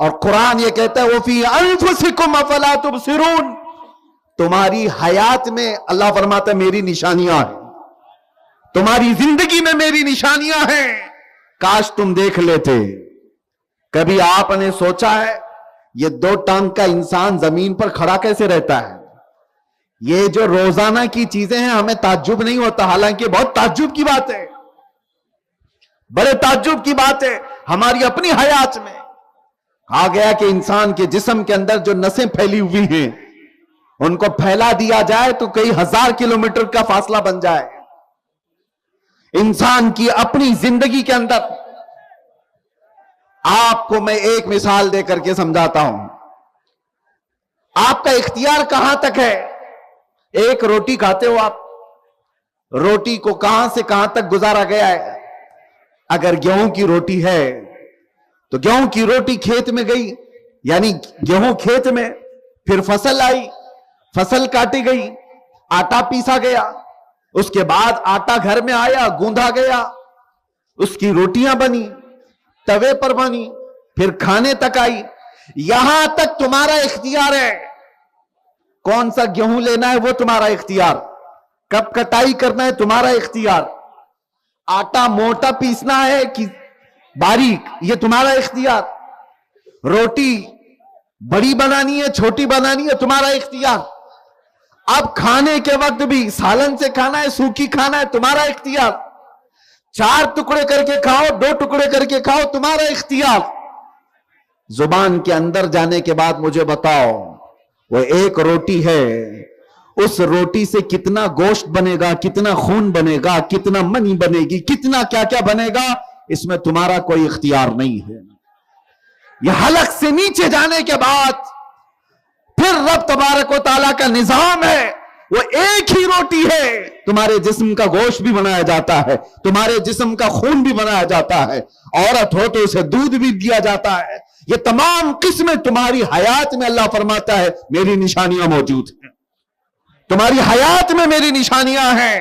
اور قرآن یہ کہتا ہے وَفِي أَنفُسِكُمْ أَفَلَا تُبْصِرُونَ، تمہاری حیات میں اللہ فرماتا ہے میری نشانیاں ہیں، تمہاری زندگی میں میری نشانیاں ہیں، کاش تم دیکھ لیتے۔ کبھی آپ نے سوچا ہے یہ 2 ٹانگ کا انسان زمین پر کھڑا کیسے رہتا ہے؟ یہ جو روزانہ کی چیزیں ہیں ہمیں تعجب نہیں ہوتا، حالانکہ بہت تعجب کی بات ہے، بڑے تعجب کی بات ہے۔ ہماری اپنی حیات میں آ گیا کہ انسان کے جسم کے اندر جو نسیں پھیلی ہوئی ہیں ان کو پھیلا دیا جائے تو کئی ہزار کلومیٹر کا فاصلہ بن جائے۔ انسان کی اپنی زندگی کے اندر آپ کو میں ایک مثال دے کر کے سمجھاتا ہوں۔ آپ کا اختیار کہاں تک ہے؟ ایک روٹی کھاتے ہو آپ، روٹی کو کہاں سے کہاں تک گزارا گیا ہے؟ اگر گیہوں کی روٹی ہے تو گیہوں کی روٹی کھیت میں گئی، یعنی گیہوں کھیت میں، پھر فصل آئی، فصل کاٹی گئی، آٹا پیسا گیا، اس کے بعد آٹا گھر میں آیا، گوندھا گیا، اس کی روٹیاں بنی، توے پر بنی، پھر کھانے تک آئی۔ یہاں تک تمہارا اختیار ہے، کون سا گیہوں لینا ہے وہ تمہارا اختیار، کب کٹائی کرنا ہے تمہارا اختیار، آٹا موٹا پیسنا ہے کہ باریک یہ تمہارا اختیار، روٹی بڑی بنانی ہے چھوٹی بنانی ہے تمہارا اختیار، اب کھانے کے وقت بھی سالن سے کھانا ہے سوکھی کھانا ہے تمہارا اختیار، 4 ٹکڑے کر کے کھاؤ 2 ٹکڑے کر کے کھاؤ تمہارا اختیار۔ زبان کے اندر جانے کے بعد مجھے بتاؤ وہ ایک روٹی ہے، اس روٹی سے کتنا گوشت بنے گا، کتنا خون بنے گا، کتنا منی بنے گی، کتنا کیا کیا بنے گا، اس میں تمہارا کوئی اختیار نہیں ہے۔ یہ حلق سے نیچے جانے کے بعد پھر رب تبارک و تعالیٰ کا نظام ہے، وہ ایک ہی روٹی ہے، تمہارے جسم کا گوشت بھی بنایا جاتا ہے، تمہارے جسم کا خون بھی بنایا جاتا ہے، عورت ہو تو اسے دودھ بھی دیا جاتا ہے، یہ تمام قسمیں تمہاری حیات میں اللہ فرماتا ہے میری نشانیاں موجود ہیں، تمہاری حیات میں میری نشانیاں ہیں۔